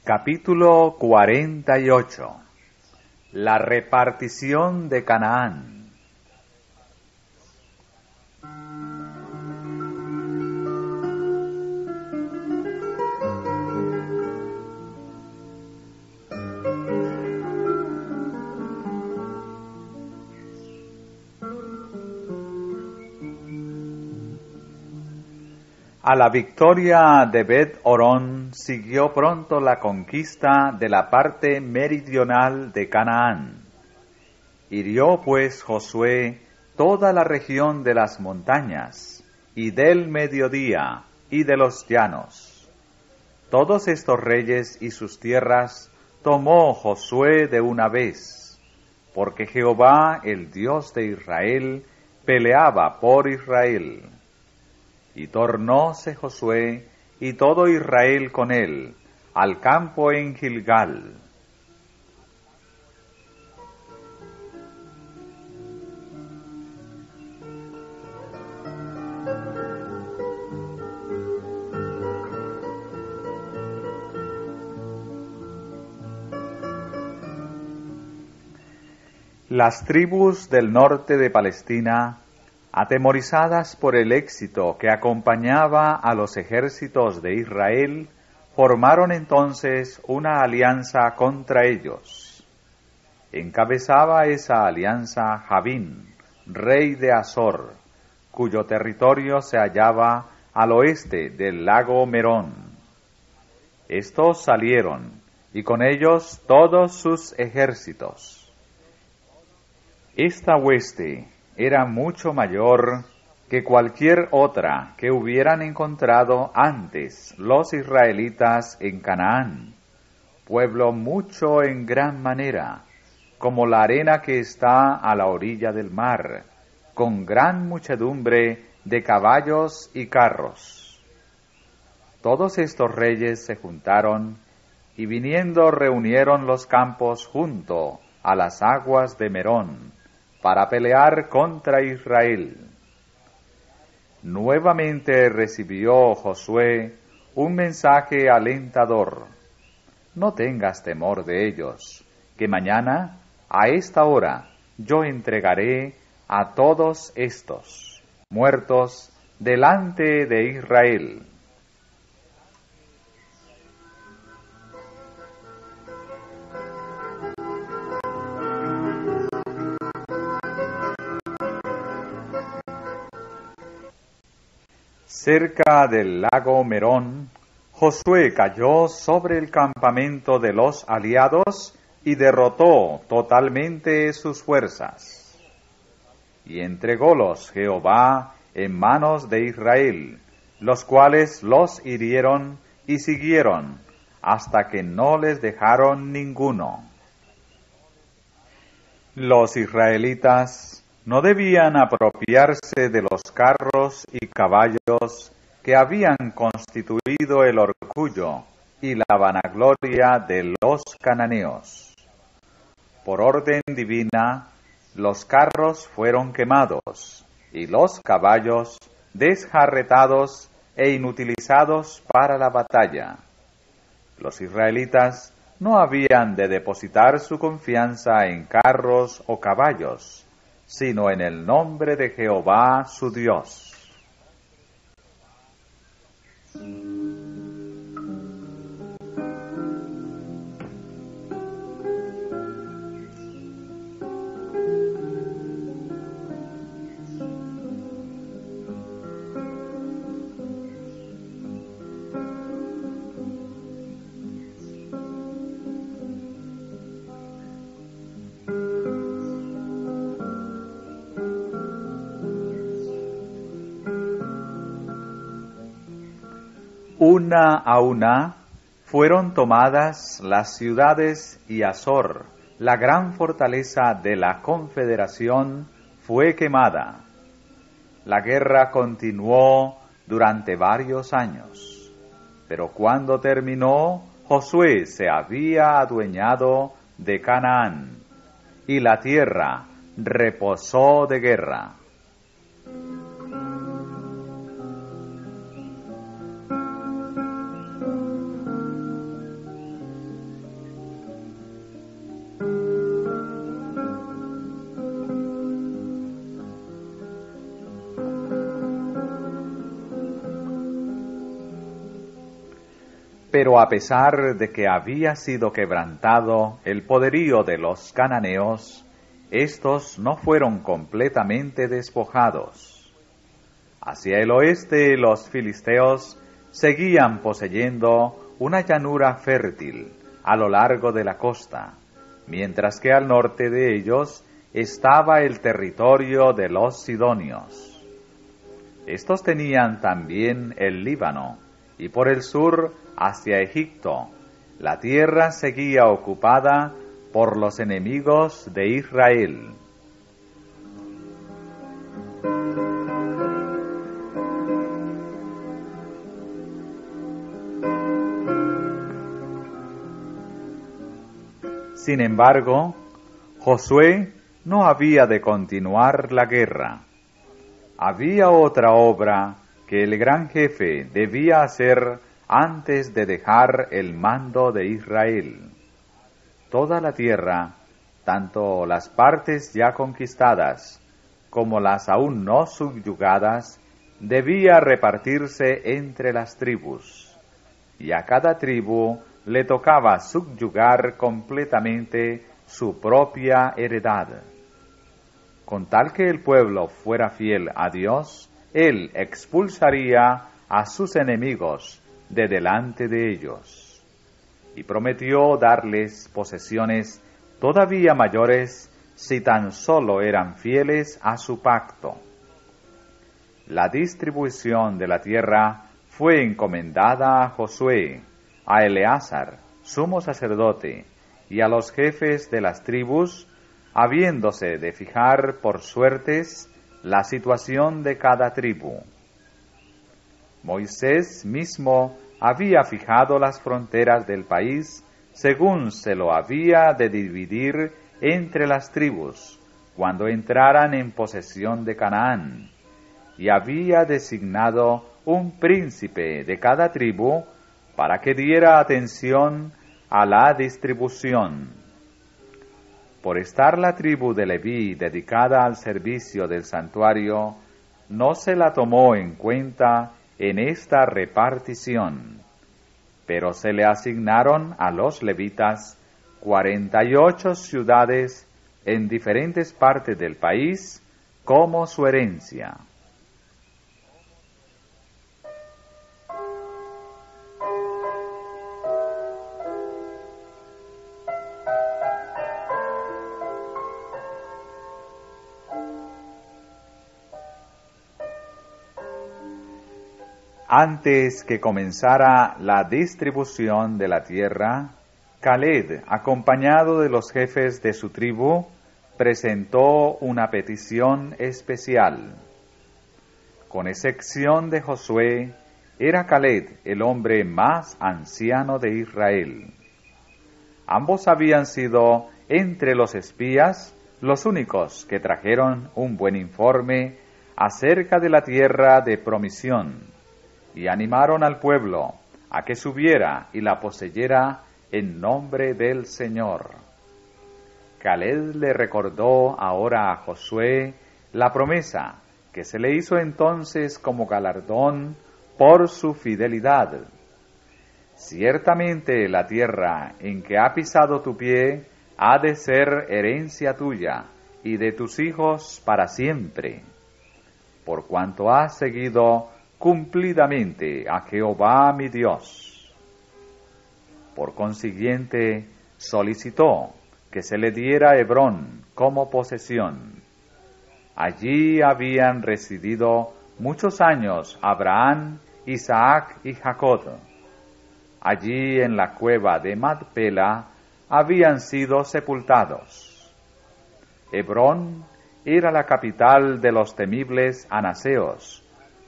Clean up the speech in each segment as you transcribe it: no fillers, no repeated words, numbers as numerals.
Capítulo 48. La repartición de Canaán. A la victoria de Bet-Horón siguió pronto la conquista de la parte meridional de Canaán. Hirió pues Josué toda la región de las montañas, y del mediodía, y de los llanos. Todos estos reyes y sus tierras tomó Josué de una vez, porque Jehová, el Dios de Israel, peleaba por Israel. Y tornóse Josué y todo Israel con él al campo en Gilgal. Las tribus del norte de Palestina, atemorizadas por el éxito que acompañaba a los ejércitos de Israel, formaron entonces una alianza contra ellos. Encabezaba esa alianza Javín, rey de Azor, cuyo territorio se hallaba al oeste del lago Merón. Estos salieron, y con ellos todos sus ejércitos. Esta hueste era mucho mayor que cualquier otra que hubieran encontrado antes los israelitas en Canaán, pueblo mucho en gran manera, como la arena que está a la orilla del mar, con gran muchedumbre de caballos y carros. Todos estos reyes se juntaron, y viniendo reunieron los campos junto a las aguas de Merón, para pelear contra Israel. Nuevamente recibió Josué un mensaje alentador: no tengas temor de ellos, que mañana, a esta hora, yo entregaré a todos estos muertos delante de Israel. Cerca del lago Merón, Josué cayó sobre el campamento de los aliados y derrotó totalmente sus fuerzas. Y entrególos Jehová en manos de Israel, los cuales los hirieron y siguieron, hasta que no les dejaron ninguno. Los israelitas no debían apropiarse de los carros y caballos que habían constituido el orgullo y la vanagloria de los cananeos. Por orden divina, los carros fueron quemados y los caballos desjarretados e inutilizados para la batalla. Los israelitas no habían de depositar su confianza en carros o caballos, sino en el nombre de Jehová su Dios. Una a una fueron tomadas las ciudades y Azor, la gran fortaleza de la confederación, fue quemada. La guerra continuó durante varios años, pero cuando terminó, Josué se había adueñado de Canaán, y la tierra reposó de guerra. Pero a pesar de que había sido quebrantado el poderío de los cananeos, estos no fueron completamente despojados. Hacia el oeste los filisteos seguían poseyendo una llanura fértil a lo largo de la costa, mientras que al norte de ellos estaba el territorio de los sidonios. Estos tenían también el Líbano, y por el sur hacia Egipto, la tierra seguía ocupada por los enemigos de Israel. Sin embargo, Josué no había de continuar la guerra. Había otra obra que el gran jefe debía hacer antes de dejar el mando de Israel. Toda la tierra, tanto las partes ya conquistadas como las aún no subyugadas, debía repartirse entre las tribus, y a cada tribu le tocaba subyugar completamente su propia heredad. Con tal que el pueblo fuera fiel a Dios, Él expulsaría a sus enemigos de delante de ellos, y prometió darles posesiones todavía mayores si tan solo eran fieles a su pacto. La distribución de la tierra fue encomendada a Josué, a Eleazar, sumo sacerdote, y a los jefes de las tribus, habiéndose de fijar por suertes la situación de cada tribu. Moisés mismo había fijado las fronteras del país según se lo había de dividir entre las tribus cuando entraran en posesión de Canaán, y había designado un príncipe de cada tribu para que diera atención a la distribución. Por estar la tribu de Leví dedicada al servicio del santuario, no se la tomó en cuenta en esta repartición, pero se le asignaron a los levitas 48 ciudades en diferentes partes del país como su herencia. Antes que comenzara la distribución de la tierra, Caleb, acompañado de los jefes de su tribu, presentó una petición especial. Con excepción de Josué, era Caleb el hombre más anciano de Israel. Ambos habían sido, entre los espías, los únicos que trajeron un buen informe acerca de la tierra de promisión, y animaron al pueblo a que subiera y la poseyera en nombre del Señor. Caleb le recordó ahora a Josué la promesa que se le hizo entonces como galardón por su fidelidad. Ciertamente la tierra en que ha pisado tu pie ha de ser herencia tuya y de tus hijos para siempre, por cuanto has seguido cumplidamente a Jehová mi Dios. Por consiguiente, solicitó que se le diera Hebrón como posesión. Allí habían residido muchos años Abraham, Isaac y Jacob. Allí en la cueva de Macpela habían sido sepultados. Hebrón era la capital de los temibles anaseos,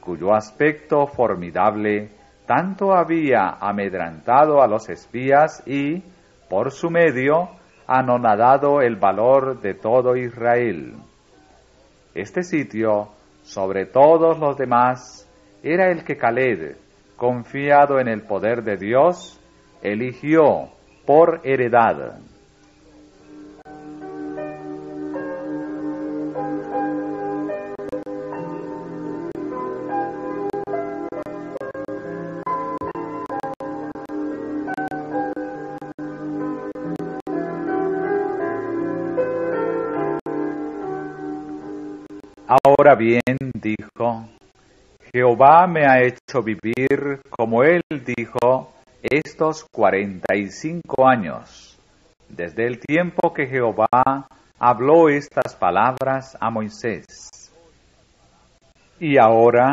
cuyo aspecto formidable tanto había amedrantado a los espías y, por su medio, anonadado el valor de todo Israel. Este sitio, sobre todos los demás, era el que Caleb, confiado en el poder de Dios, eligió por heredad. Ahora bien, dijo, Jehová me ha hecho vivir, como él dijo, estos 45 años, desde el tiempo que Jehová habló estas palabras a Moisés. Y ahora,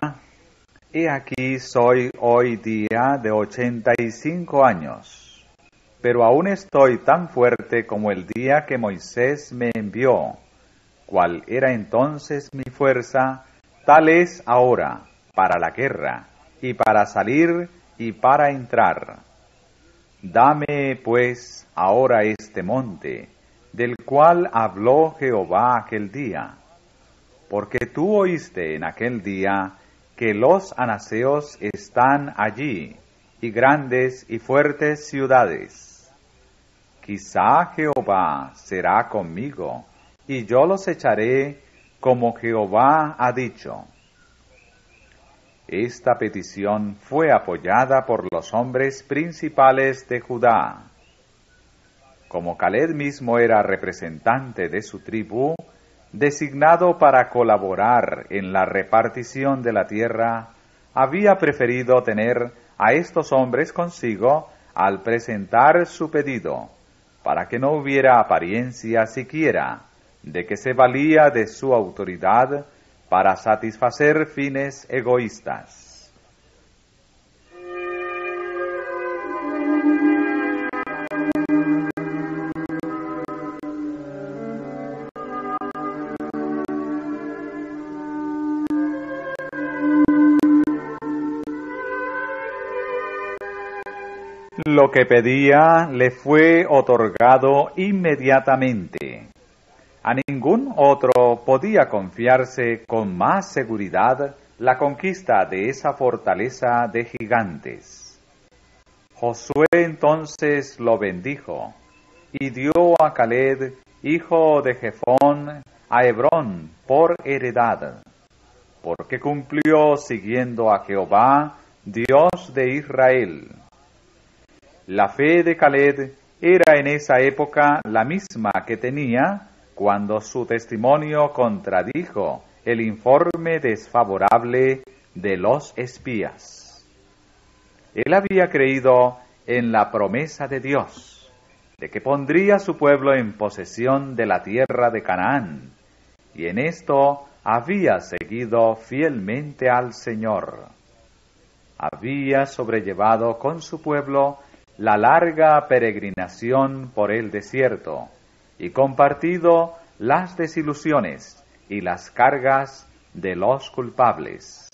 he aquí soy hoy día de 85 años, pero aún estoy tan fuerte como el día que Moisés me envió. Cual era entonces mi fuerza, tal es ahora para la guerra, y para salir y para entrar. Dame pues ahora este monte, del cual habló Jehová aquel día, porque tú oíste en aquel día que los anaseos están allí, y grandes y fuertes ciudades. Quizá Jehová será conmigo, y yo los echaré como Jehová ha dicho. Esta petición fue apoyada por los hombres principales de Judá. Como Caleb mismo era representante de su tribu, designado para colaborar en la repartición de la tierra, había preferido tener a estos hombres consigo al presentar su pedido, para que no hubiera apariencia siquiera de que se valía de su autoridad para satisfacer fines egoístas. Lo que pedía le fue otorgado inmediatamente. A ningún otro podía confiarse con más seguridad la conquista de esa fortaleza de gigantes. Josué entonces lo bendijo y dio a Caleb, hijo de Jefón, a Hebrón por heredad, porque cumplió siguiendo a Jehová, Dios de Israel. La fe de Caleb era en esa época la misma que tenía cuando su testimonio contradijo el informe desfavorable de los espías. Él había creído en la promesa de Dios, de que pondría a su pueblo en posesión de la tierra de Canaán, y en esto había seguido fielmente al Señor. Había sobrellevado con su pueblo la larga peregrinación por el desierto, y compartido las desilusiones y las cargas de los culpables.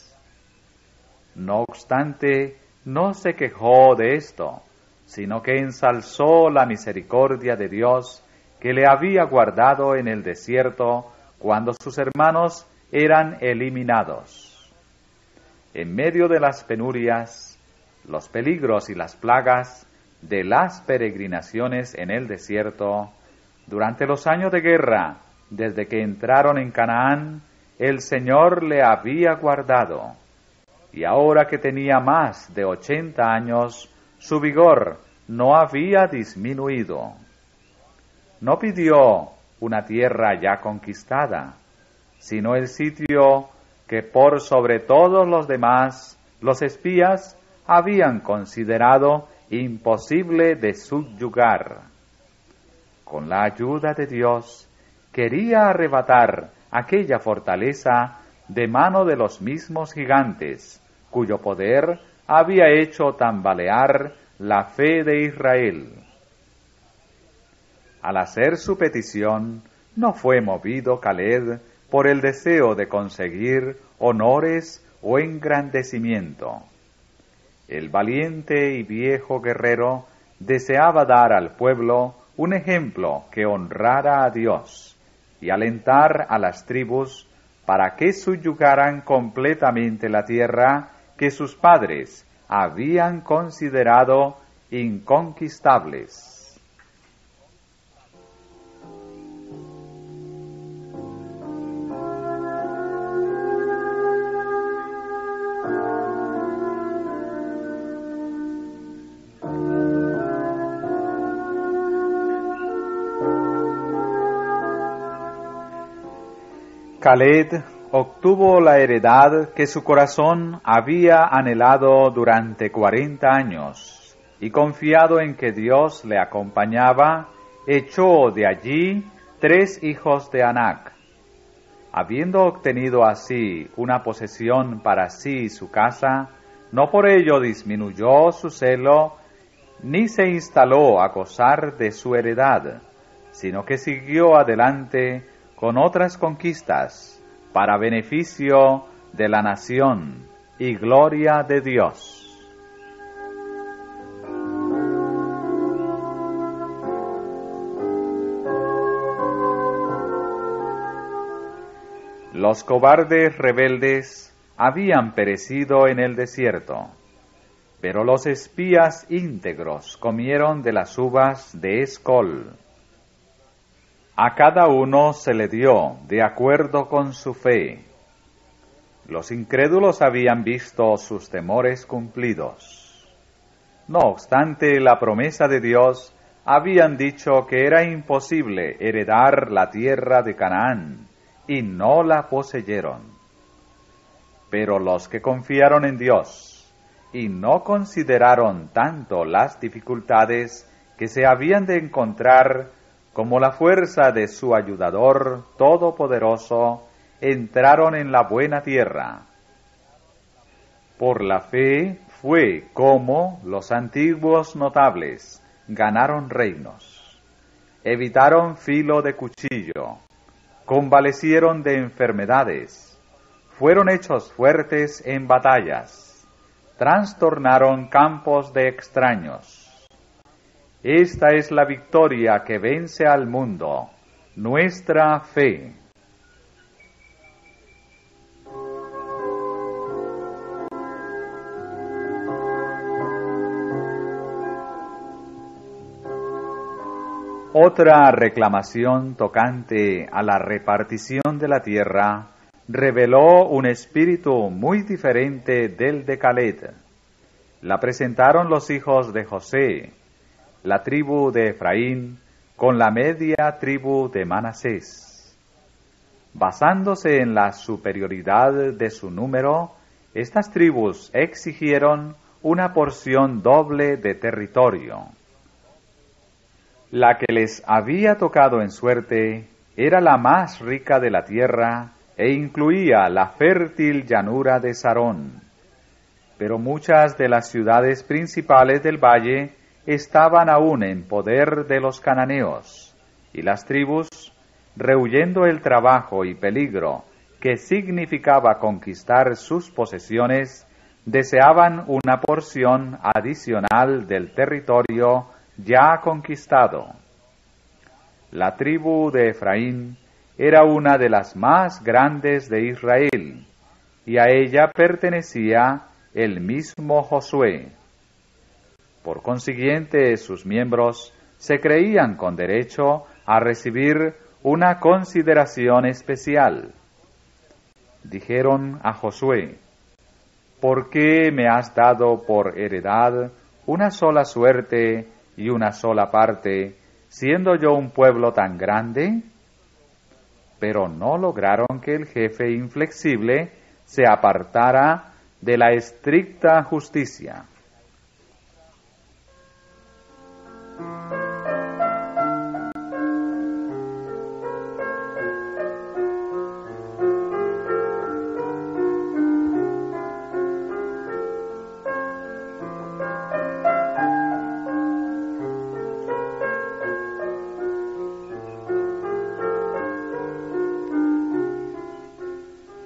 No obstante, no se quejó de esto, sino que ensalzó la misericordia de Dios que le había guardado en el desierto cuando sus hermanos eran eliminados. En medio de las penurias, los peligros y las plagas de las peregrinaciones en el desierto, durante los años de guerra, desde que entraron en Canaán, el Señor le había guardado, y ahora que tenía más de 80 años, su vigor no había disminuido. No pidió una tierra ya conquistada, sino el sitio que por sobre todos los demás los espías habían considerado imposible de subyugar. Con la ayuda de Dios, quería arrebatar aquella fortaleza de mano de los mismos gigantes, cuyo poder había hecho tambalear la fe de Israel. Al hacer su petición, no fue movido Caleb por el deseo de conseguir honores o engrandecimiento. El valiente y viejo guerrero deseaba dar al pueblo un ejemplo que honrara a Dios y alentar a las tribus para que subyugaran completamente la tierra que sus padres habían considerado inconquistables. Caleb obtuvo la heredad que su corazón había anhelado durante 40 años, y confiado en que Dios le acompañaba, echó de allí 3 hijos de Anac. Habiendo obtenido así una posesión para sí y su casa, no por ello disminuyó su celo, ni se instaló a gozar de su heredad, sino que siguió adelante con otras conquistas, para beneficio de la nación y gloria de Dios. Los cobardes rebeldes habían perecido en el desierto, pero los espías íntegros comieron de las uvas de Escol. A cada uno se le dio de acuerdo con su fe. Los incrédulos habían visto sus temores cumplidos. No obstante la promesa de Dios, habían dicho que era imposible heredar la tierra de Canaán, y no la poseyeron. Pero los que confiaron en Dios y no consideraron tanto las dificultades que se habían de encontrar como la fuerza de su ayudador todopoderoso, entraron en la buena tierra. Por la fe fue como los antiguos notables ganaron reinos, evitaron filo de cuchillo, convalecieron de enfermedades, fueron hechos fuertes en batallas, trastornaron campos de extraños. Esta es la victoria que vence al mundo, nuestra fe. Otra reclamación tocante a la repartición de la tierra reveló un espíritu muy diferente del de Caleb. La presentaron los hijos de José, la tribu de Efraín, con la media tribu de Manasés. Basándose en la superioridad de su número, estas tribus exigieron una porción doble de territorio. La que les había tocado en suerte era la más rica de la tierra e incluía la fértil llanura de Sarón. Pero muchas de las ciudades principales del valle estaban aún en poder de los cananeos, y las tribus, rehuyendo el trabajo y peligro que significaba conquistar sus posesiones, deseaban una porción adicional del territorio ya conquistado. La tribu de Efraín era una de las más grandes de Israel, y a ella pertenecía el mismo Josué. Por consiguiente, sus miembros se creían con derecho a recibir una consideración especial. Dijeron a Josué: ¿por qué me has dado por heredad una sola suerte y una sola parte, siendo yo un pueblo tan grande? Pero no lograron que el jefe inflexible se apartara de la estricta justicia.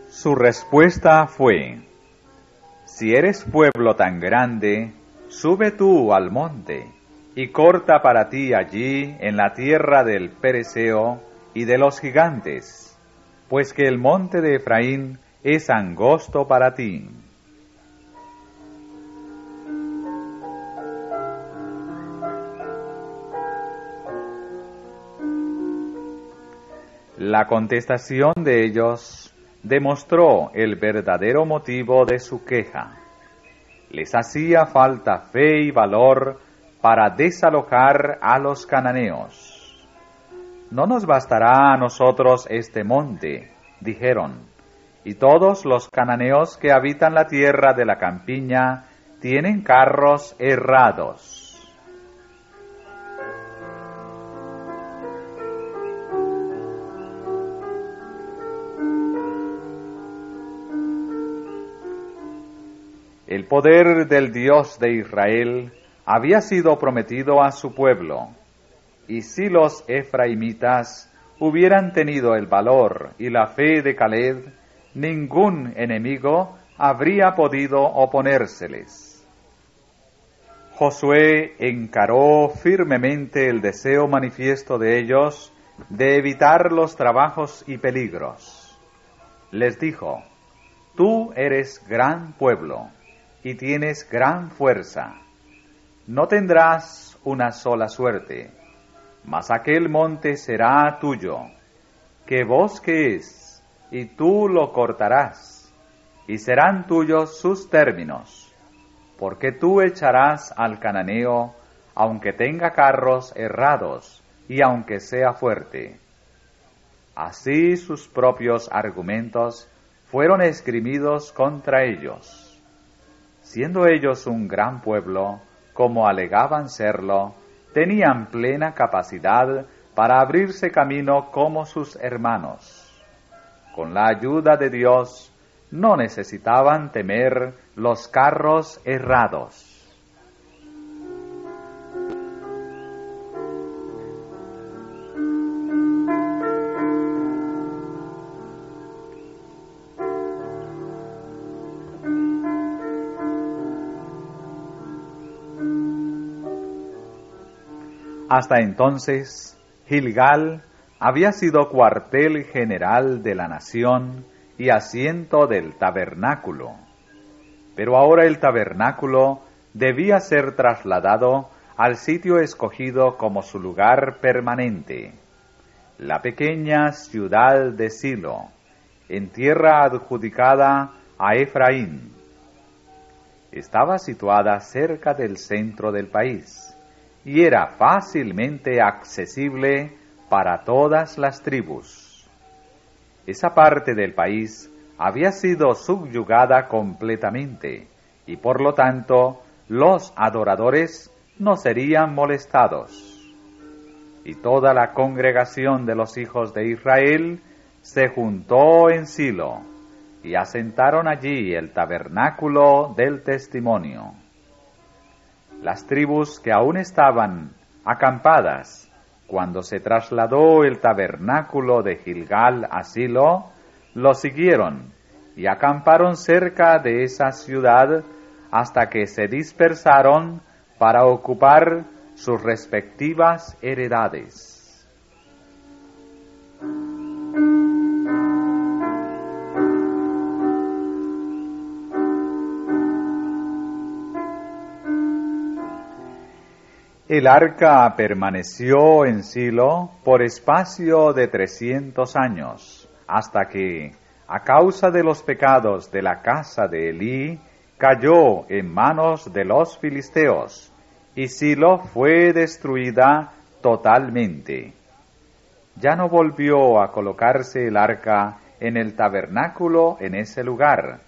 Su respuesta fue: si eres pueblo tan grande, sube tú al monte, y corta para ti allí en la tierra del Pereseo y de los gigantes, pues que el monte de Efraín es angosto para ti. La contestación de ellos demostró el verdadero motivo de su queja. Les hacía falta fe y valor para desalojar a los cananeos. No nos bastará a nosotros este monte, dijeron, y todos los cananeos que habitan la tierra de la campiña tienen carros herrados. El poder del Dios de Israel había sido prometido a su pueblo, y si los efraimitas hubieran tenido el valor y la fe de Caleb, ningún enemigo habría podido oponérseles. Josué encaró firmemente el deseo manifiesto de ellos de evitar los trabajos y peligros. Les dijo: tú eres gran pueblo y tienes gran fuerza. No tendrás una sola suerte, mas aquel monte será tuyo, que bosque es, y tú lo cortarás, y serán tuyos sus términos, porque tú echarás al cananeo, aunque tenga carros herrados, y aunque sea fuerte. Así sus propios argumentos fueron esgrimidos contra ellos. Siendo ellos un gran pueblo, como alegaban serlo, tenían plena capacidad para abrirse camino como sus hermanos. Con la ayuda de Dios, no necesitaban temer los carros herrados. Hasta entonces, Gilgal había sido cuartel general de la nación y asiento del tabernáculo. Pero ahora el tabernáculo debía ser trasladado al sitio escogido como su lugar permanente, la pequeña ciudad de Silo, en tierra adjudicada a Efraín. Estaba situada cerca del centro del país y era fácilmente accesible para todas las tribus. Esa parte del país había sido subyugada completamente, y por lo tanto los adoradores no serían molestados. Y toda la congregación de los hijos de Israel se juntó en Silo, y asentaron allí el tabernáculo del testimonio. Las tribus que aún estaban acampadas cuando se trasladó el tabernáculo de Gilgal a Silo, lo siguieron y acamparon cerca de esa ciudad hasta que se dispersaron para ocupar sus respectivas heredades. El arca permaneció en Silo por espacio de 300 años, hasta que, a causa de los pecados de la casa de Elí, cayó en manos de los filisteos, y Silo fue destruida totalmente. Ya no volvió a colocarse el arca en el tabernáculo en ese lugar,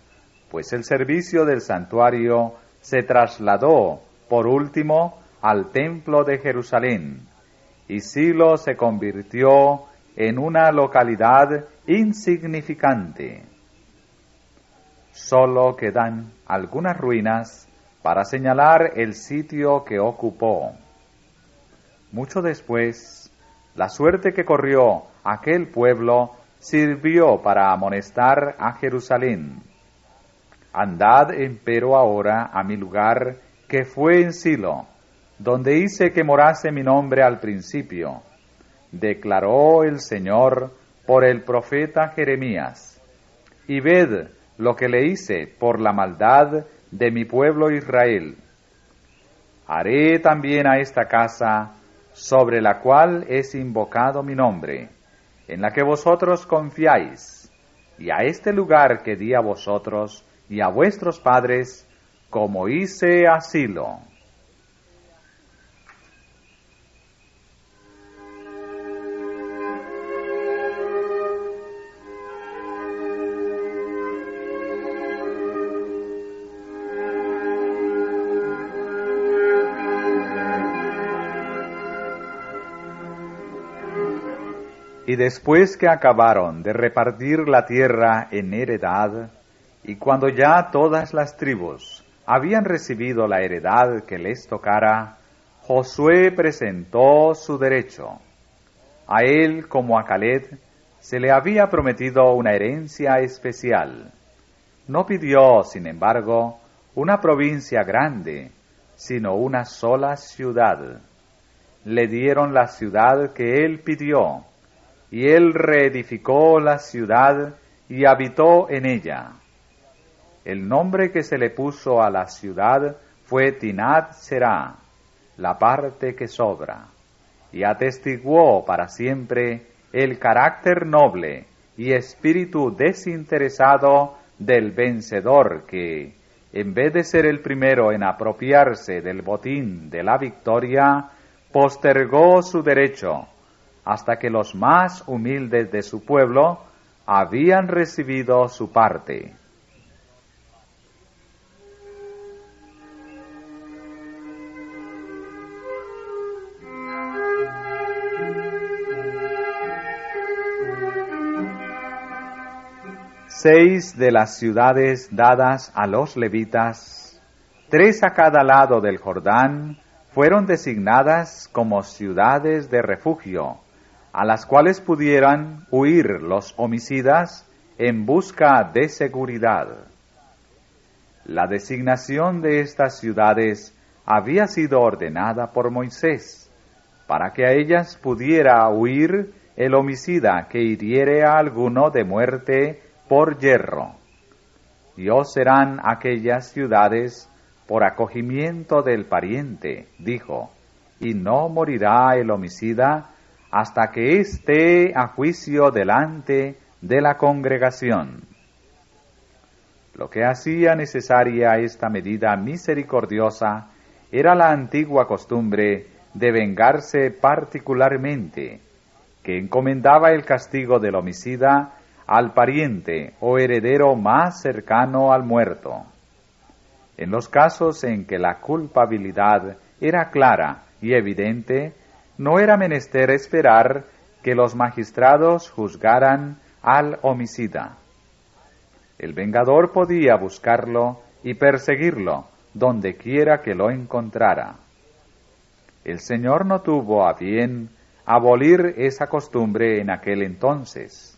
pues el servicio del santuario se trasladó, por último, al templo de Jerusalén, y Silo se convirtió en una localidad insignificante. Solo quedan algunas ruinas para señalar el sitio que ocupó. Mucho después, la suerte que corrió aquel pueblo sirvió para amonestar a Jerusalén. Andad empero ahora a mi lugar que fue en Silo, donde hice que morase mi nombre al principio, declaró el Señor por el profeta Jeremías, y ved lo que le hice por la maldad de mi pueblo Israel. Haré también a esta casa, sobre la cual es invocado mi nombre, en la que vosotros confiáis, y a este lugar que di a vosotros y a vuestros padres, como hice a Silo. Y después que acabaron de repartir la tierra en heredad, y cuando ya todas las tribus habían recibido la heredad que les tocara, Josué presentó su derecho. A él, como a Caleb, se le había prometido una herencia especial. No pidió, sin embargo, una provincia grande, sino una sola ciudad. Le dieron la ciudad que él pidió, y él reedificó la ciudad y habitó en ella. El nombre que se le puso a la ciudad fue Tinat Será, la parte que sobra, y atestiguó para siempre el carácter noble y espíritu desinteresado del vencedor que, en vez de ser el primero en apropiarse del botín de la victoria, postergó su derecho hasta que los más humildes de su pueblo habían recibido su parte. Seis de las ciudades dadas a los levitas, 3 a cada lado del Jordán, fueron designadas como ciudades de refugio, a las cuales pudieran huir los homicidas en busca de seguridad. La designación de estas ciudades había sido ordenada por Moisés, para que a ellas pudiera huir el homicida que hiriere a alguno de muerte por yerro. Y os serán aquellas ciudades por acogimiento del pariente, dijo, y no morirá el homicida hasta que esté a juicio delante de la congregación. Lo que hacía necesaria esta medida misericordiosa era la antigua costumbre de vengarse particularmente, que encomendaba el castigo del homicida al pariente o heredero más cercano al muerto. En los casos en que la culpabilidad era clara y evidente, no era menester esperar que los magistrados juzgaran al homicida. El vengador podía buscarlo y perseguirlo donde quiera que lo encontrara. El Señor no tuvo a bien abolir esa costumbre en aquel entonces,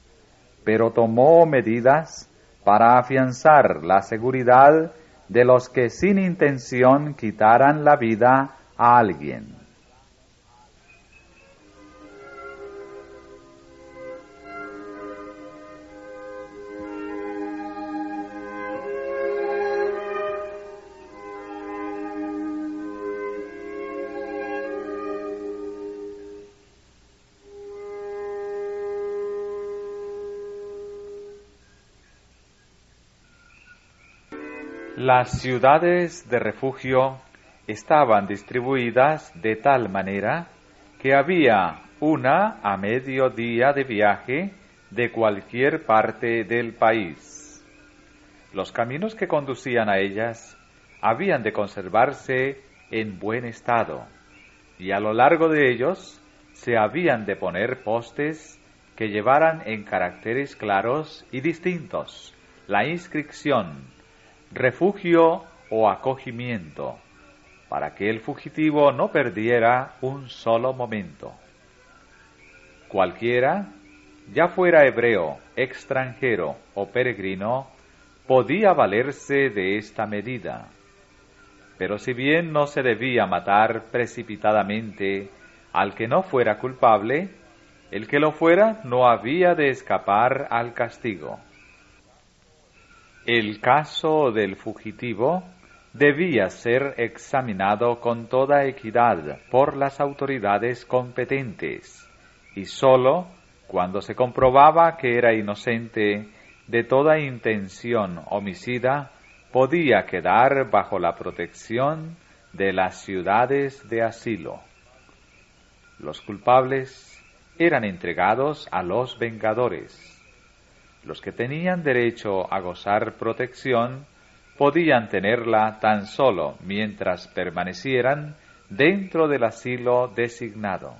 pero tomó medidas para afianzar la seguridad de los que sin intención quitaran la vida a alguien. Las ciudades de refugio estaban distribuidas de tal manera que había una a medio día de viaje de cualquier parte del país. Los caminos que conducían a ellas habían de conservarse en buen estado, y a lo largo de ellos se habían de poner postes que llevaran en caracteres claros y distintos la inscripción refugio o acogimiento, para que el fugitivo no perdiera un solo momento. Cualquiera, ya fuera hebreo, extranjero o peregrino, podía valerse de esta medida. Pero si bien no se debía matar precipitadamente al que no fuera culpable, el que lo fuera no había de escapar al castigo. El caso del fugitivo debía ser examinado con toda equidad por las autoridades competentes, y sólo cuando se comprobaba que era inocente de toda intención homicida, podía quedar bajo la protección de las ciudades de asilo. Los culpables eran entregados a los vengadores. Los que tenían derecho a gozar protección podían tenerla tan solo mientras permanecieran dentro del asilo designado.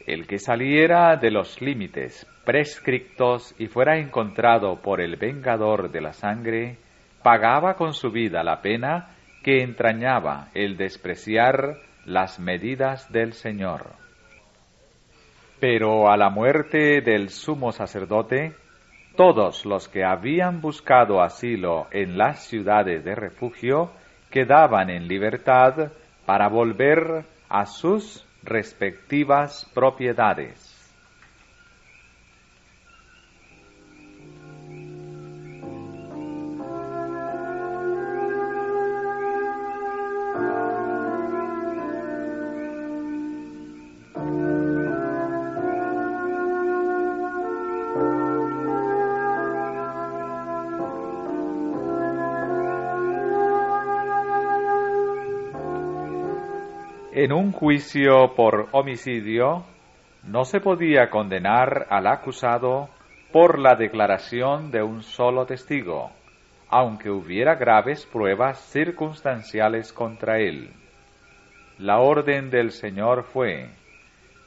El que saliera de los límites prescriptos y fuera encontrado por el vengador de la sangre, pagaba con su vida la pena que entrañaba el despreciar las medidas del Señor. Pero a la muerte del sumo sacerdote, todos los que habían buscado asilo en las ciudades de refugio quedaban en libertad para volver a sus respectivas propiedades. En un juicio por homicidio, no se podía condenar al acusado por la declaración de un solo testigo, aunque hubiera graves pruebas circunstanciales contra él. La orden del Señor fue: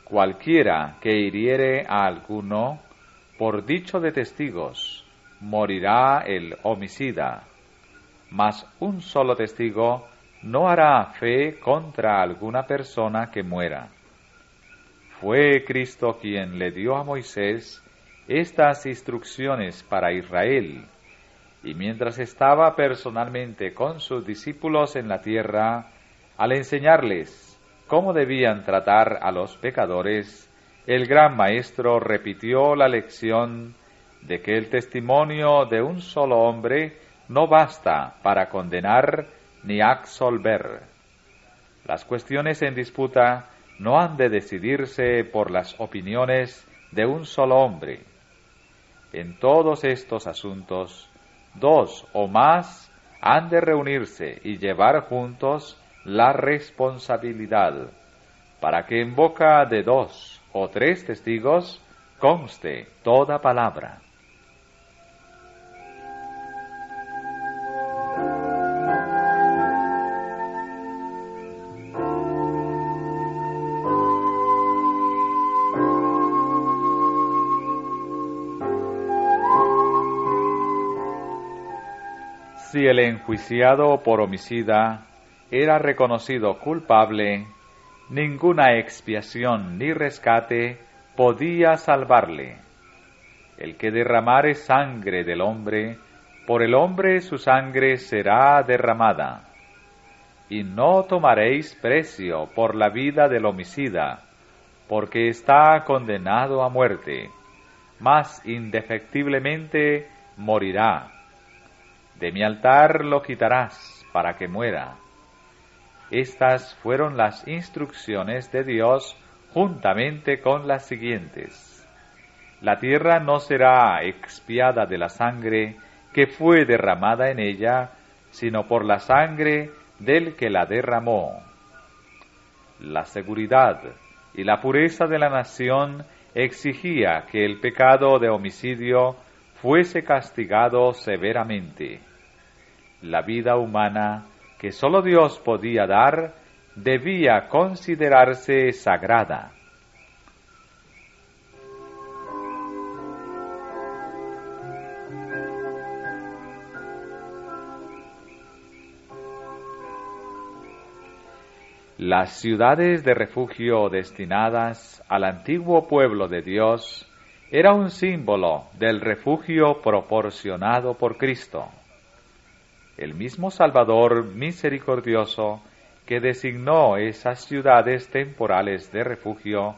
cualquiera que hiriere a alguno, por dicho de testigos, morirá el homicida, mas un solo testigo no hará fe contra alguna persona que muera. Fue Cristo quien le dio a Moisés estas instrucciones para Israel, y mientras estaba personalmente con sus discípulos en la tierra, al enseñarles cómo debían tratar a los pecadores, el gran Maestro repitió la lección de que el testimonio de un solo hombre no basta para condenar ni absolver. Las cuestiones en disputa no han de decidirse por las opiniones de un solo hombre. En todos estos asuntos, dos o más han de reunirse y llevar juntos la responsabilidad, para que en boca de dos o tres testigos conste toda palabra. Si el enjuiciado por homicida era reconocido culpable, ninguna expiación ni rescate podía salvarle. El que derramare sangre del hombre, por el hombre su sangre será derramada. Y no tomaréis precio por la vida del homicida, porque está condenado a muerte, mas indefectiblemente morirá. De mi altar lo quitarás para que muera. Estas fueron las instrucciones de Dios juntamente con las siguientes: la tierra no será expiada de la sangre que fue derramada en ella, sino por la sangre del que la derramó. La seguridad y la pureza de la nación exigía que el pecado de homicidio fuese castigado severamente. La vida humana que sólo Dios podía dar debía considerarse sagrada. Las ciudades de refugio destinadas al antiguo pueblo de Dios era un símbolo del refugio proporcionado por Cristo. El mismo Salvador misericordioso que designó esas ciudades temporales de refugio,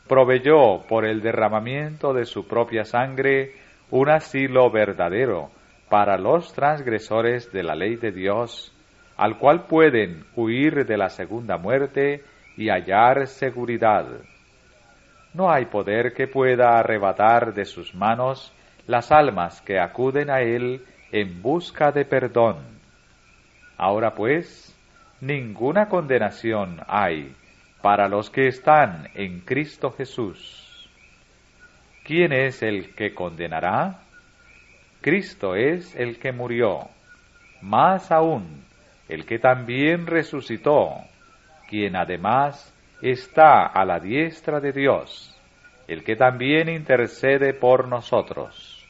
proveyó por el derramamiento de su propia sangre un asilo verdadero para los transgresores de la ley de Dios, al cual pueden huir de la segunda muerte y hallar seguridad. No hay poder que pueda arrebatar de sus manos las almas que acuden a Él en busca de perdón. Ahora pues, ninguna condenación hay para los que están en Cristo Jesús. ¿Quién es el que condenará? Cristo es el que murió, más aún, el que también resucitó, quien además está a la diestra de Dios, el que también intercede por nosotros,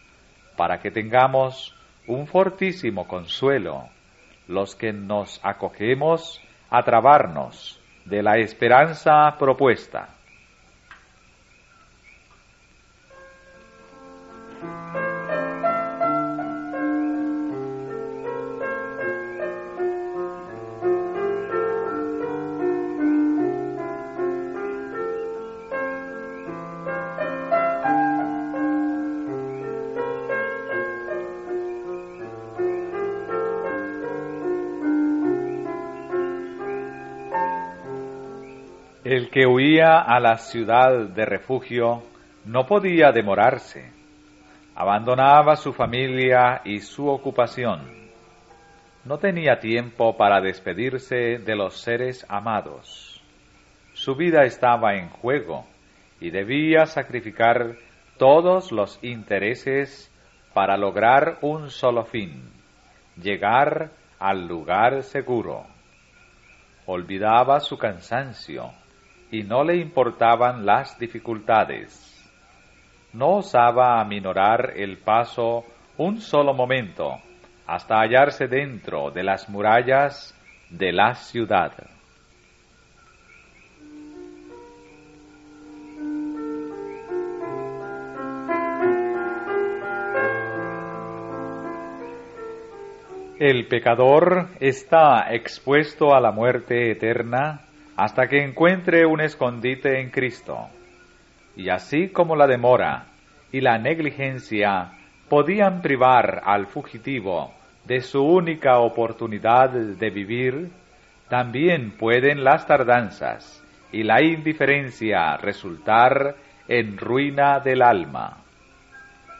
para que tengamos un fortísimo consuelo, los que nos acogemos a trabarnos de la esperanza propuesta. El que huía a la ciudad de refugio no podía demorarse. Abandonaba su familia y su ocupación. No tenía tiempo para despedirse de los seres amados. Su vida estaba en juego y debía sacrificar todos los intereses para lograr un solo fin: llegar al lugar seguro. Olvidaba su cansancio y no le importaban las dificultades. No osaba aminorar el paso un solo momento hasta hallarse dentro de las murallas de la ciudad. El pecador está expuesto a la muerte eterna hasta que encuentre un escondite en Cristo. Y así como la demora y la negligencia podían privar al fugitivo de su única oportunidad de vivir, también pueden las tardanzas y la indiferencia resultar en ruina del alma.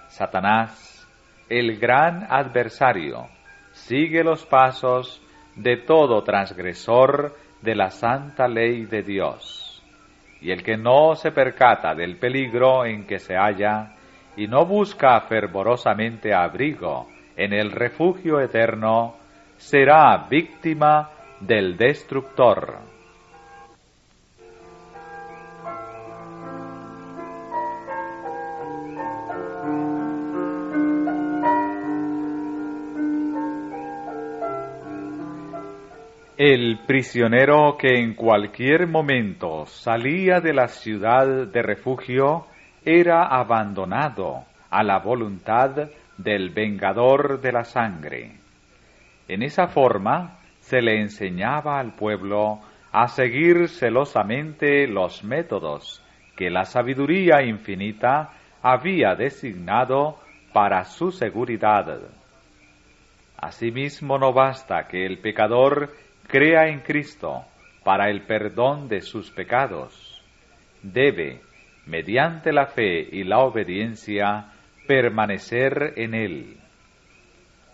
Satanás, el gran adversario, sigue los pasos de todo transgresor de la santa ley de Dios, y el que no se percata del peligro en que se halla y no busca fervorosamente abrigo en el refugio eterno, será víctima del destructor. El prisionero que en cualquier momento salía de la ciudad de refugio era abandonado a la voluntad del vengador de la sangre. En esa forma se le enseñaba al pueblo a seguir celosamente los métodos que la sabiduría infinita había designado para su seguridad. Asimismo, no basta que el pecador crea en Cristo para el perdón de sus pecados. Debe, mediante la fe y la obediencia, permanecer en Él.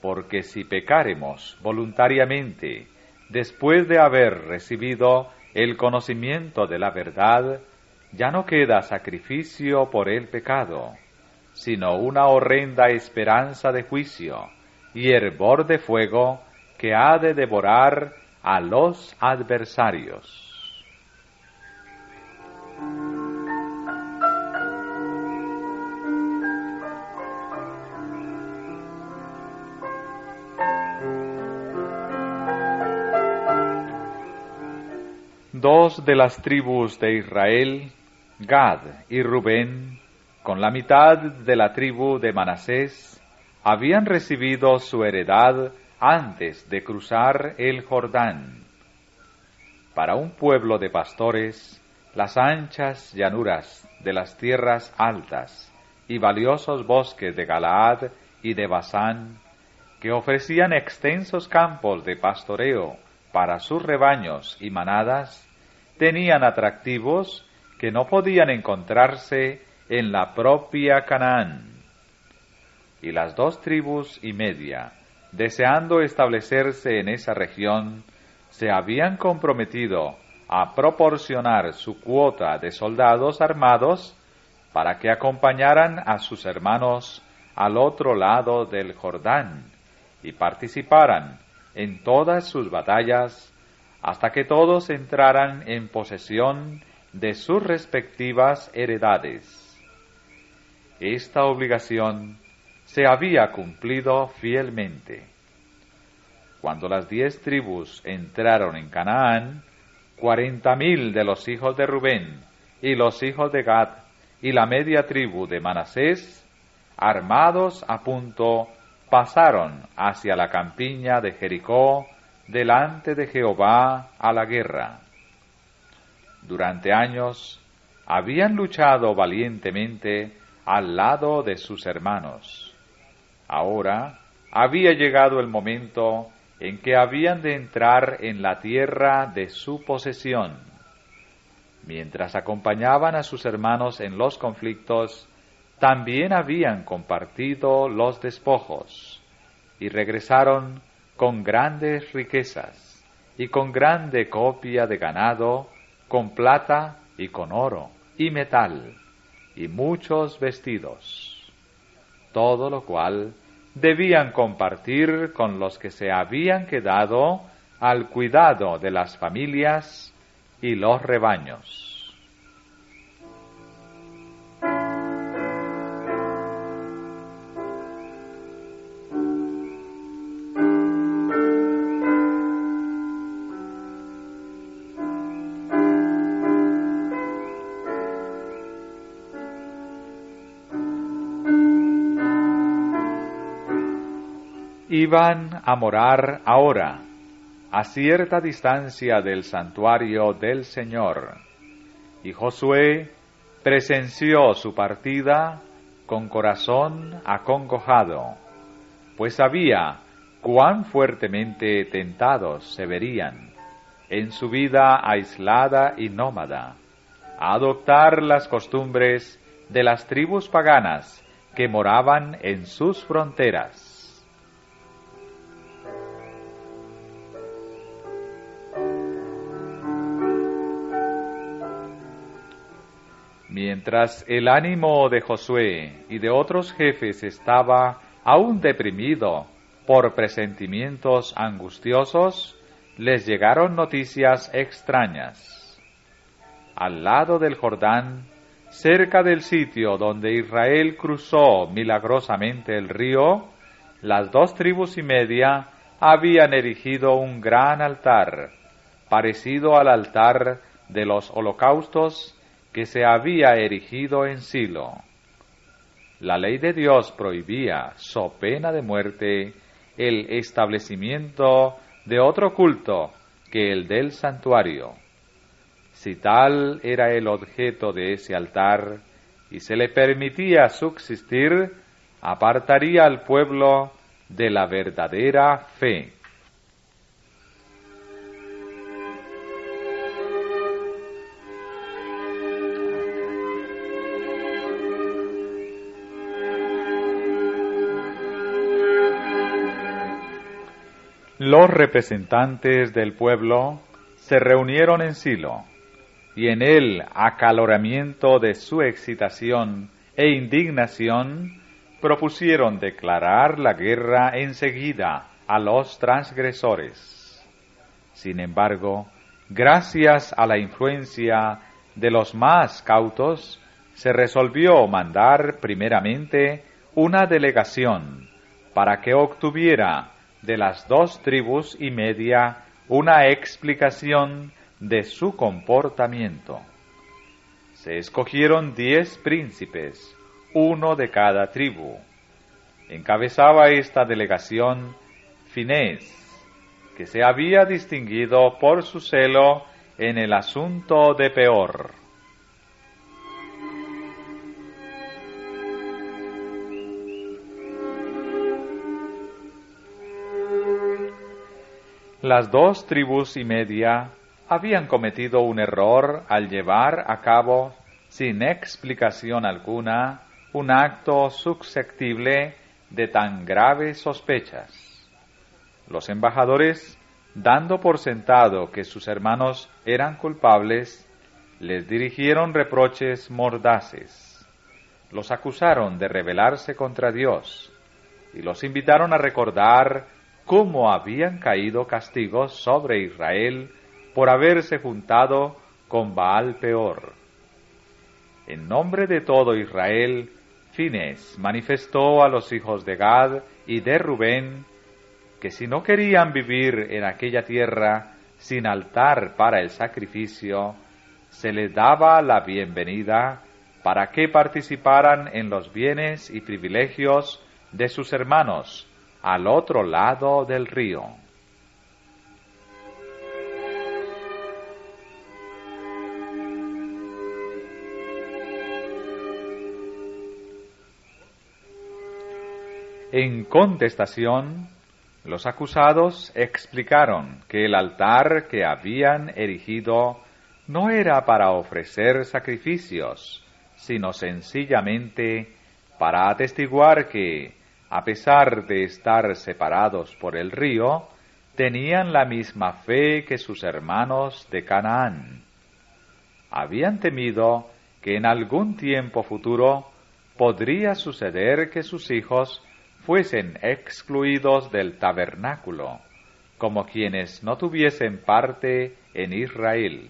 Porque si pecáremos voluntariamente, después de haber recibido el conocimiento de la verdad, ya no queda sacrificio por el pecado, sino una horrenda esperanza de juicio y hervor de fuego que ha de devorar a los adversarios. Dos de las tribus de Israel, Gad y Rubén, con la mitad de la tribu de Manasés, habían recibido su heredad antes de cruzar el Jordán. Para un pueblo de pastores, las anchas llanuras de las tierras altas y valiosos bosques de Galaad y de Basán, que ofrecían extensos campos de pastoreo para sus rebaños y manadas, tenían atractivos que no podían encontrarse en la propia Canaán. Y las dos tribus y media, deseando establecerse en esa región, se habían comprometido a proporcionar su cuota de soldados armados para que acompañaran a sus hermanos al otro lado del Jordán y participaran en todas sus batallas hasta que todos entraran en posesión de sus respectivas heredades. esta obligación se había cumplido fielmente. Cuando las 10 tribus entraron en Canaán, 40,000 de los hijos de Rubén y los hijos de Gad y la media tribu de Manasés, armados a punto, pasaron hacia la campiña de Jericó delante de Jehová a la guerra. Durante años habían luchado valientemente al lado de sus hermanos. Ahora había llegado el momento en que habían de entrar en la tierra de su posesión. Mientras acompañaban a sus hermanos en los conflictos, también habían compartido los despojos, y regresaron con grandes riquezas, y con grande copia de ganado, con plata y con oro, y metal, y muchos vestidos. Todo lo cual debían compartir con los que se habían quedado al cuidado de las familias y los rebaños. Iban a morar ahora, a cierta distancia del santuario del Señor, y Josué presenció su partida con corazón acongojado, pues sabía cuán fuertemente tentados se verían, en su vida aislada y nómada, a adoptar las costumbres de las tribus paganas que moraban en sus fronteras. Mientras el ánimo de Josué y de otros jefes estaba aún deprimido por presentimientos angustiosos, les llegaron noticias extrañas. Al lado del Jordán, cerca del sitio donde Israel cruzó milagrosamente el río, las 2 tribus y media habían erigido un gran altar, parecido al altar de los holocaustos que se había erigido en Silo. La ley de Dios prohibía, so pena de muerte, el establecimiento de otro culto que el del santuario. Si tal era el objeto de ese altar, y se le permitía subsistir, apartaría al pueblo de la verdadera fe. Los representantes del pueblo se reunieron en Silo, y en el acaloramiento de su excitación e indignación propusieron declarar la guerra enseguida a los transgresores. Sin embargo, gracias a la influencia de los más cautos, se resolvió mandar primeramente una delegación para que obtuviera de las 2 tribus y media una explicación de su comportamiento. Se escogieron 10 príncipes, uno de cada tribu. Encabezaba esta delegación Finés, que se había distinguido por su celo en el asunto de Peor. Las 2 tribus y media habían cometido un error al llevar a cabo, sin explicación alguna, un acto susceptible de tan graves sospechas. Los embajadores, dando por sentado que sus hermanos eran culpables, les dirigieron reproches mordaces. Los acusaron de rebelarse contra Dios y los invitaron a recordar cómo habían caído castigos sobre Israel por haberse juntado con Baal Peor. En nombre de todo Israel, fines manifestó a los hijos de Gad y de Rubén que si no querían vivir en aquella tierra sin altar para el sacrificio, se les daba la bienvenida para que participaran en los bienes y privilegios de sus hermanos al otro lado del río. En contestación, los acusados explicaron que el altar que habían erigido no era para ofrecer sacrificios, sino sencillamente para atestiguar que, a pesar de estar separados por el río, tenían la misma fe que sus hermanos de Canaán. Habían temido que en algún tiempo futuro podría suceder que sus hijos fuesen excluidos del tabernáculo, como quienes no tuviesen parte en Israel.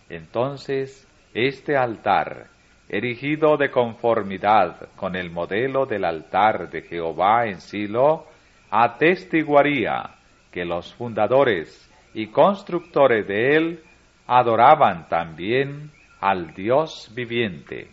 Entonces, este altar, erigido de conformidad con el modelo del altar de Jehová en Silo, atestiguaría que los fundadores y constructores de él adoraban también al Dios viviente.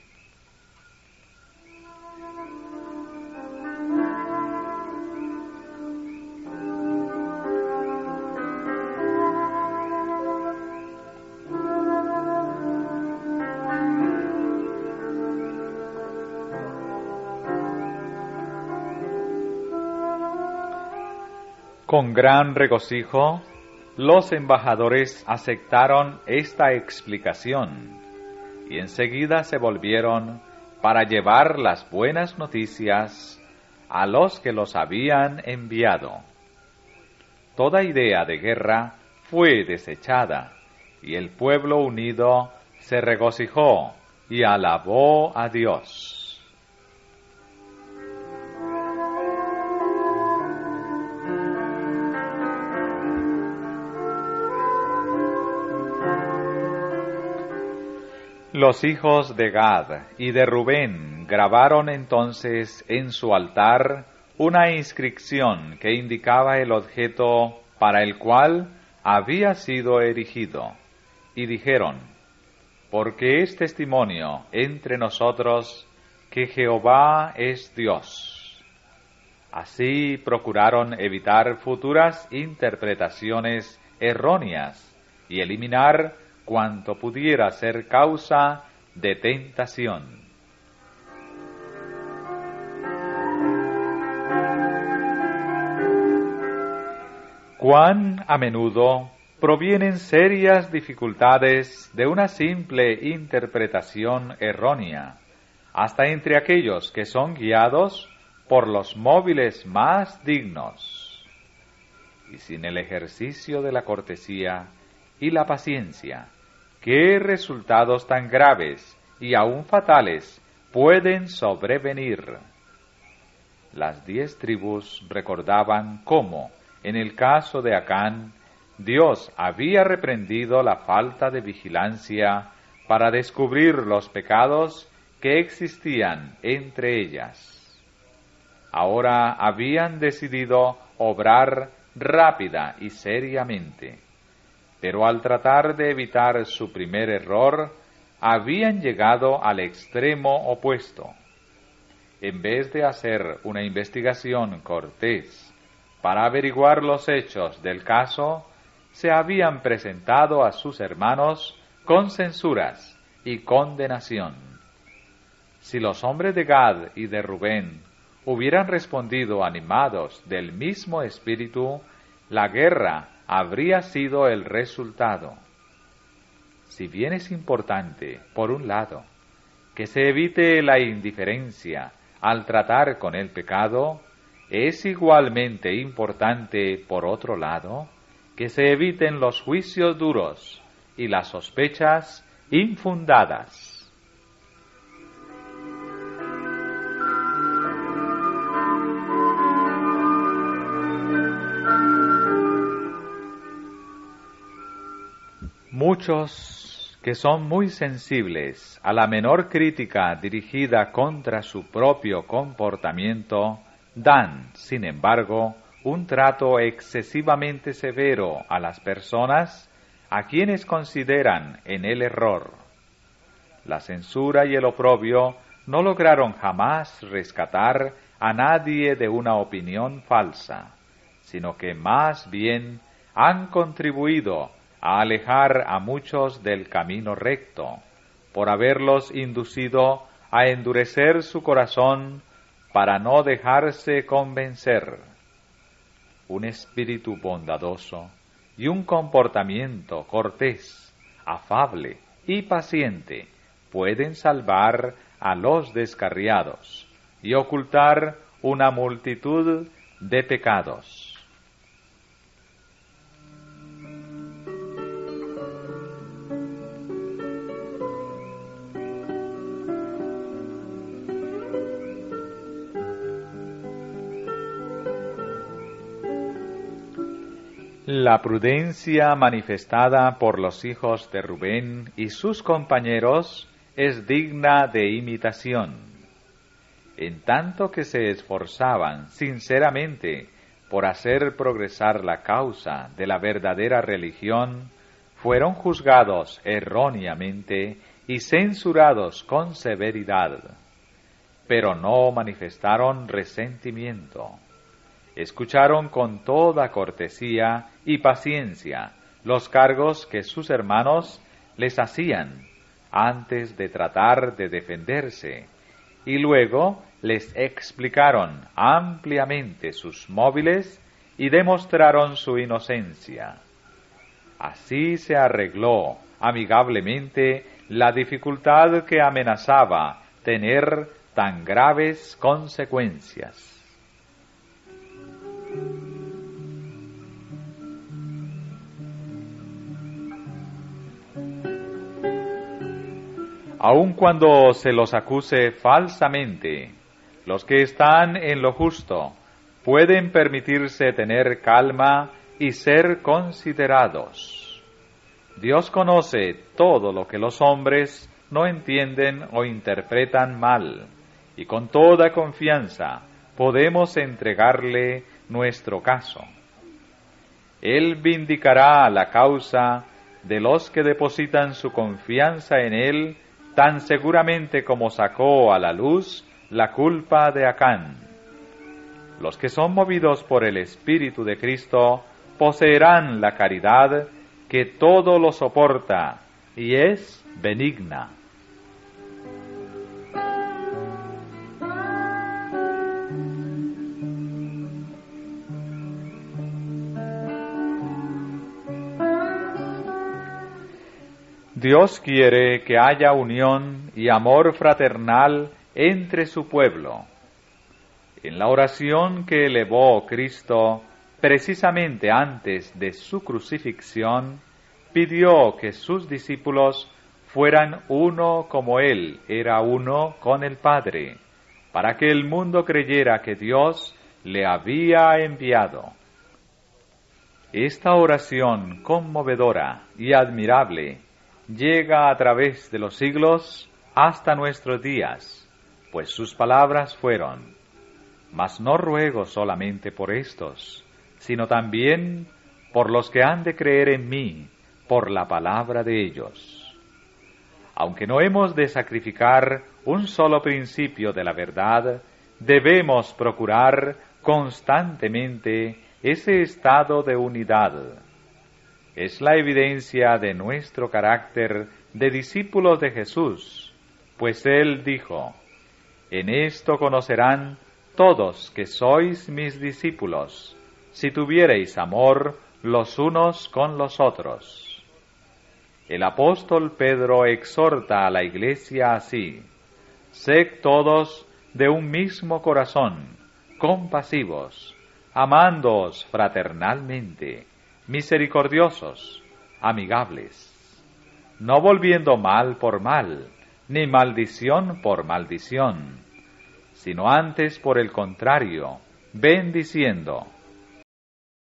Con gran regocijo, los embajadores aceptaron esta explicación y enseguida se volvieron para llevar las buenas noticias a los que los habían enviado. Toda idea de guerra fue desechada y el pueblo unido se regocijó y alabó a Dios. Los hijos de Gad y de Rubén grabaron entonces en su altar una inscripción que indicaba el objeto para el cual había sido erigido, y dijeron: porque es testimonio entre nosotros que Jehová es Dios. Así procuraron evitar futuras interpretaciones erróneas y eliminar cuanto pudiera ser causa de tentación. Cuán a menudo provienen serias dificultades de una simple interpretación errónea, hasta entre aquellos que son guiados por los móviles más dignos. Y sin el ejercicio de la cortesía y la paciencia, ¿qué resultados tan graves y aún fatales pueden sobrevenir? Las 10 tribus recordaban cómo, en el caso de Acán, Dios había reprendido la falta de vigilancia para descubrir los pecados que existían entre ellas. Ahora habían decidido obrar rápida y seriamente, pero al tratar de evitar su primer error, habían llegado al extremo opuesto. En vez de hacer una investigación cortés para averiguar los hechos del caso, se habían presentado a sus hermanos con censuras y condenación. Si los hombres de Gad y de Rubén hubieran respondido animados del mismo espíritu, la guerra habría sido el resultado. Si bien es importante, por un lado, que se evite la indiferencia al tratar con el pecado, es igualmente importante, por otro lado, que se eviten los juicios duros y las sospechas infundadas. Muchos que son muy sensibles a la menor crítica dirigida contra su propio comportamiento, dan, sin embargo, un trato excesivamente severo a las personas a quienes consideran en el error. La censura y el oprobio no lograron jamás rescatar a nadie de una opinión falsa, sino que más bien han contribuido a alejar a muchos del camino recto, por haberlos inducido a endurecer su corazón para no dejarse convencer. Un espíritu bondadoso y un comportamiento cortés, afable y paciente pueden salvar a los descarriados y ocultar una multitud de pecados. La prudencia manifestada por los hijos de Rubén y sus compañeros es digna de imitación. En tanto que se esforzaban sinceramente por hacer progresar la causa de la verdadera religión, fueron juzgados erróneamente y censurados con severidad, pero no manifestaron resentimiento. Escucharon con toda cortesía y paciencia los cargos que sus hermanos les hacían antes de tratar de defenderse, y luego les explicaron ampliamente sus móviles y demostraron su inocencia. Así se arregló amigablemente la dificultad que amenazaba tener tan graves consecuencias. Aun cuando se los acuse falsamente, los que están en lo justo pueden permitirse tener calma y ser considerados. Dios conoce todo lo que los hombres no entienden o interpretan mal, y con toda confianza podemos entregarle nuestro caso. Él vindicará la causa de los que depositan su confianza en Él, tan seguramente como sacó a la luz la culpa de Acán. Los que son movidos por el Espíritu de Cristo poseerán la caridad que todo lo soporta y es benigna. Dios quiere que haya unión y amor fraternal entre su pueblo. En la oración que elevó Cristo precisamente antes de su crucifixión, pidió que sus discípulos fueran uno como Él era uno con el Padre, para que el mundo creyera que Dios le había enviado. Esta oración conmovedora y admirable llega a través de los siglos hasta nuestros días, pues sus palabras fueron: mas no ruego solamente por estos, sino también por los que han de creer en mí, por la palabra de ellos. Aunque no hemos de sacrificar un solo principio de la verdad, debemos procurar constantemente ese estado de unidad. Es la evidencia de nuestro carácter de discípulos de Jesús, pues Él dijo: en esto conocerán todos que sois mis discípulos, si tuviereis amor los unos con los otros. El apóstol Pedro exhorta a la Iglesia así: sed todos de un mismo corazón, compasivos, amándoos fraternalmente, misericordiosos, amigables, no volviendo mal por mal, ni maldición por maldición, sino antes por el contrario, bendiciendo,